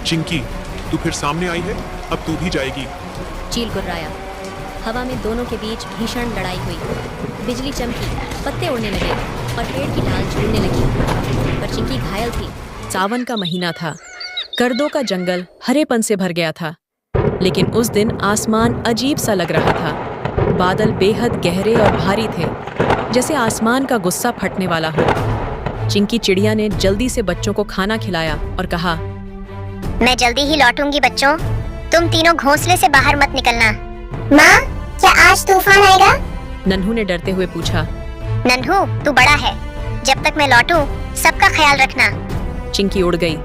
चिंकी, तू फिर सामने आई है, अब तू भी जाएगी। चील गुर्राया। हवा में दोनों के बीच भीषण लड़ाई हुई। बिजली चमकी, पत्ते उड़ने लगे और पेड़ की ढाल झूलने लगी, पर चिंकी घायल थी। सावन का महीना था। करदों का जंगल हरेपन से भर गया था, लेकिन उस दिन आसमान अजीब सा लग रहा था। बादल बेहद गहरे और भारी थे, जैसे आसमान का गुस्सा फटने वाला हो। चिंकी चिड़िया ने जल्दी से बच्चों को खाना खिलाया और कहा, मैं जल्दी ही लौटूंगी बच्चों, तुम तीनों घोंसले से बाहर मत निकलना। माँ, क्या आज तूफान आएगा? नन्हू ने डरते हुए पूछा। नन्हू, तू बड़ा है, जब तक मैं लौटूं सबका ख्याल रखना। चिंकी उड़ गई,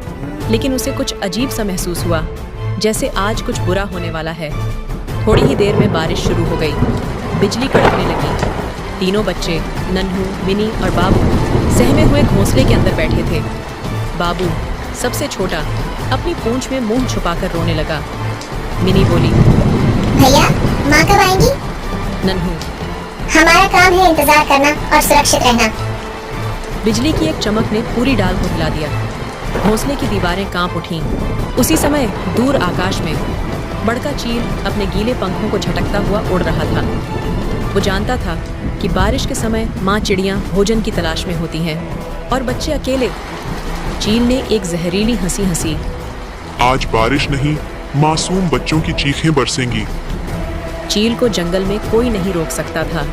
लेकिन उसे कुछ अजीब सा महसूस हुआ, जैसे आज कुछ बुरा होने वाला है। थोड़ी ही देर में बारिश शुरू हो गई, बिजली कड़कने लगी। तीनों बच्चे, नन्हू, मिनी और बाबू, सहमे हुए घोंसले के अंदर बैठे थे। बाबू, सबसे छोटा, अपनी पूंछ में मुंह छुपाकर रोने लगा। मिनी बोली, भैया, माँ कब आएंगी? नन्हू, हमारा काम है इंतजार करना और सुरक्षित रहना। बिजली की एक चमक ने पूरी डाल को हिला दिया। घोंसले की दीवारें कांप उठीं। उसी समय दूर आकाश में बड़का चील अपने गीले पंखों को झटकता हुआ उड़ रहा था। वो जानता था कि बारिश के समय माँ चिड़ियाँ भोजन की तलाश में होती हैं और बच्चे अकेले। चील ने एक जहरीली हंसी हंसी। आज बारिश नहीं, मासूम बच्चों की चीखें बरसेंगी। चील को जंगल में कोई नहीं रोक सकता था।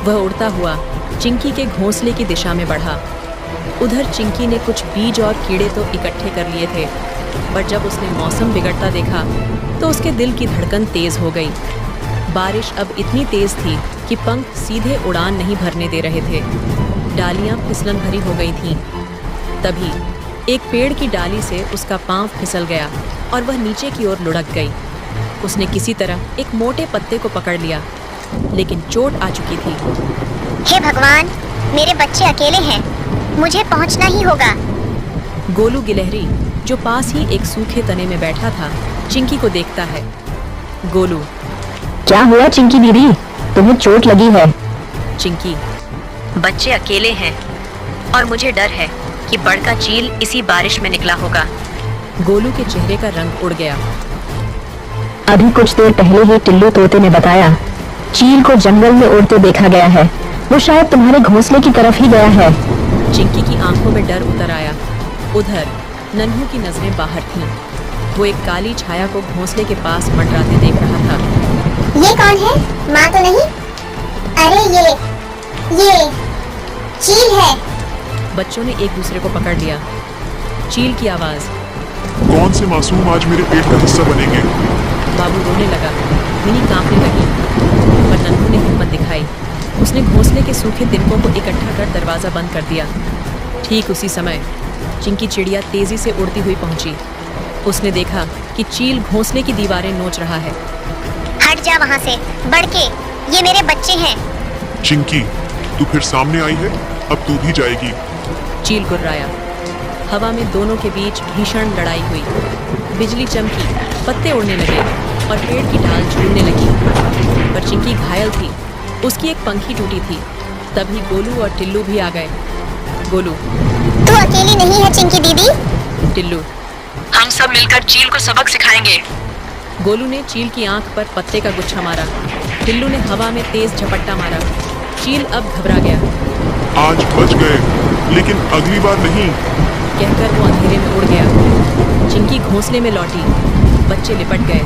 वह उड़ता हुआ चिंकी के घोंसले की दिशा में बढ़ा। उधर चिंकी ने कुछ बीज और कीड़े तो इकट्ठे कर लिए थे, पर जब उसने मौसम बिगड़ता देखा तो उसके दिल की धड़कन तेज हो गई। बारिश अब इतनी तेज थी कि पंख सीधे उड़ान नहीं भरने दे रहे थे। डालियां फिसलन भरी हो गई थीं। तभी एक पेड़ की डाली से उसका पांव फिसल गया और वह नीचे की ओर लुढ़क गई। उसने किसी तरह एक मोटे पत्ते को पकड़ लिया, लेकिन चोट आ चुकी थी। हे भगवान, मेरे बच्चे अकेले हैं, मुझे पहुंचना ही होगा। गोलू गिलहरी, जो पास ही एक सूखे तने में बैठा था, चिंकी को देखता है। गोलू, क्या हुआ चिंकी दीदी, तुम्हें चोट लगी है? चिंकी, बच्चे अकेले हैं और मुझे डर है कि बड़का चील इसी बारिश में निकला होगा। गोलू के चेहरे का रंग उड़ गया। अभी कुछ देर पहले ही टिल्लू तोते ने बताया, चील को जंगल में उड़ते देखा गया है। वो शायद तुम्हारे घोंसले की तरफ ही गया है। चिंकी की आंखों में डर उतर आया। उधर नन्हू की नजरें बाहर थीं। वो एक काली छाया को घोंसले के पास मंडराते देख रहा था। ये कौन है? माँ तो नहीं? अरे ये चील है। बच्चों ने एक दूसरे को पकड़ लिया। चील की आवाज। कौन से मासूम आज मेरे पेट का हिस्सा बनेंगे? बाबू रोने लगा। मिनी कांपने लगी, पर नन्हू ने हिम्मत दिखाई। उसने घोंसले के सूखे तिनकों को इकट्ठा कर दरवाजा बंद कर दिया। ठीक उसी समय चिंकी चिड़िया तेजी से उड़ती हुई पहुंची। उसने देखा कि चील घोंसले की दीवारें नोच रहा है। हट जा वहाँ से, बढ़ के, ये मेरे बच्चे हैं। चिंकी, तू फिर सामने आई है, अब तू भी जाएगी। चील गुर्राया। हवा में दोनों के बीच भीषण लड़ाई हुई। बिजली चमकी, पत्ते उड़ने लगे और पेड़ की ढाल झूलने लगी, पर चिंकी घायल थी। उसकी एक पंखी टूटी थी। तभी गोलू और टिल्लू भी आ गए। गोलू, तू अकेली नहीं है चिंकी दीदी। टिल्लू, हम सब मिलकर चील को सबक सिखाएंगे। गोलू ने चील की आंख पर पत्ते का गुच्छा मारा। टिल्लू ने हवा में तेज झपट्टा मारा। चील अब घबरा गया। आज बच गए, लेकिन अगली बार नहीं, कहकर वो अंधेरे में उड़ गया। चिंकी घोंसले में लौटी। बच्चे लिपट गए।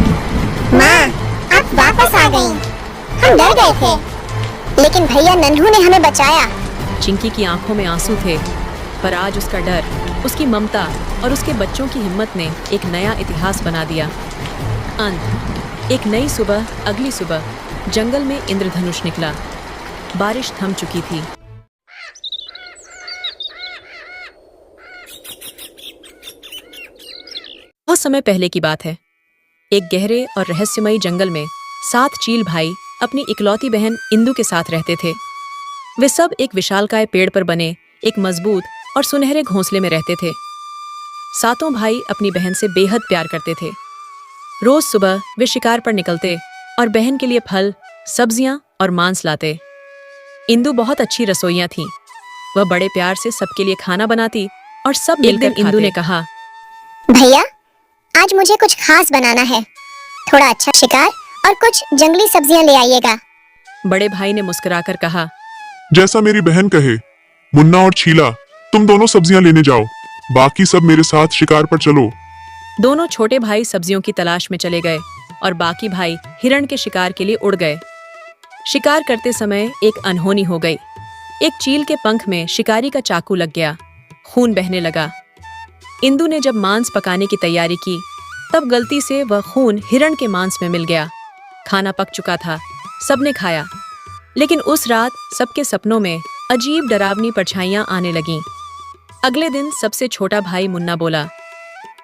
माँ, आप वापस आ गईं। हम डर गए थे, लेकिन भैया नन्हू ने हमें बचाया। चिंकी की आंखों में आंसू थे, पर आज उसका डर, उसकी ममता और उसके बच्चों की हिम्मत ने एक नया इतिहास बना दिया। अंत। एक नई सुबह, अगली सुबह जंगल में इंद्रधनुष निकला। बारिश थम चुकी थी। बहुत समय पहले की बात है। एक गहरे और रहस्यमयी जंगल में 7 चील भाई अपनी इकलौती बहन इंदु के साथ रहते थे। वे सब एक विशालकाय पेड़ पर बने एक मजबूत और सुनहरे घोंसले में रहते थे। सातों भाई अपनी बहन से बेहद प्यार करते थे। रोज सुबह वे शिकार पर निकलते और बहन के लिए फल, सब्जियां और मांस लाते। इंदु बहुत अच्छी रसोइयां थीं। वह बड़े प्यार से सबके लिए खाना बनाती और सब मिलकर खाते। इंदु ने कहा, भैया, आज मुझे कुछ खास बनाना है। थोड़ा अच्छा शिकार और कुछ जंगली सब्जियां ले आइएगा। बड़े भाई ने मुस्कुराकर कहा। जैसा मेरी बहन कहे। मुन्ना और शीला, तुम दोनों सब्जियां लेने जाओ, बाकी सब मेरे साथ शिकार पर चलो। दोनों छोटे भाई सब्जियों की तलाश में चले गए और बाकी भाई हिरण के शिकार के लिए उड़ गए। शिकार करते समय एक अनहोनी हो गई। एक चील के पंख में शिकारी का चाकू लग गया। खून बहने लगा। इंदु ने जब मांस पकाने की तैयारी की तब गलती से वह खून हिरण के मांस में मिल गया। खाना पक चुका था, सबने खाया, लेकिन उस रात सबके सपनों में अजीब डरावनी परछाइयां आने लगीं। अगले दिन सबसे छोटा भाई मुन्ना बोला,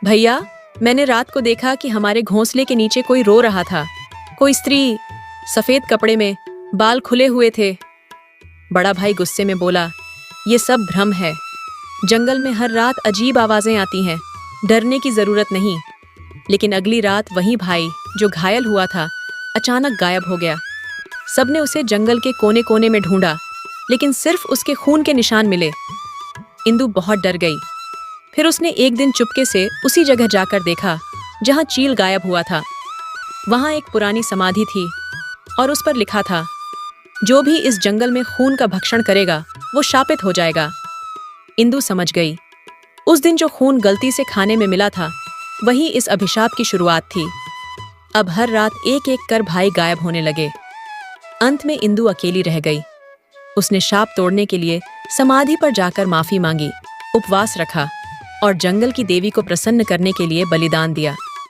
भैया, मैंने रात को देखा कि हमारे घोंसले के नीचे कोई रो रहा था। कोई स्त्री, सफेद कपड़े में, बाल खुले हुए थे। बड़ा भाई गुस्से में बोला, ये सब भ्रम है। जंगल में हर रात अजीब आवाजें आती हैं, डरने की जरूरत नहीं। लेकिन अगली रात वही भाई जो घायल हुआ था अचानक गायब हो गया। सबने उसे जंगल के कोने कोने में ढूंढा, लेकिन सिर्फ उसके खून के निशान मिले। इंदु बहुत डर गई। फिर उसने एक दिन चुपके से उसी जगह जाकर देखा जहां चील गायब हुआ था। वहां एक पुरानी समाधि थी और उस पर लिखा था, जो भी इस जंगल में खून का भक्षण करेगा वो शापित हो जाएगा। इंदु समझ गई, उस दिन जो खून गलती से खाने में मिला था वही इस अभिशाप की शुरुआत थी। अब हर रात एक एक कर भाई गायब होने लगे। अंत में इंदु अकेली रह गई। उसने शाप तोड़ने के लिए समाधि पर जाकर माफी मांगी, उपवास रखा और जंगल की देवी को प्रसन्न करने के लिए बलिदान दिया।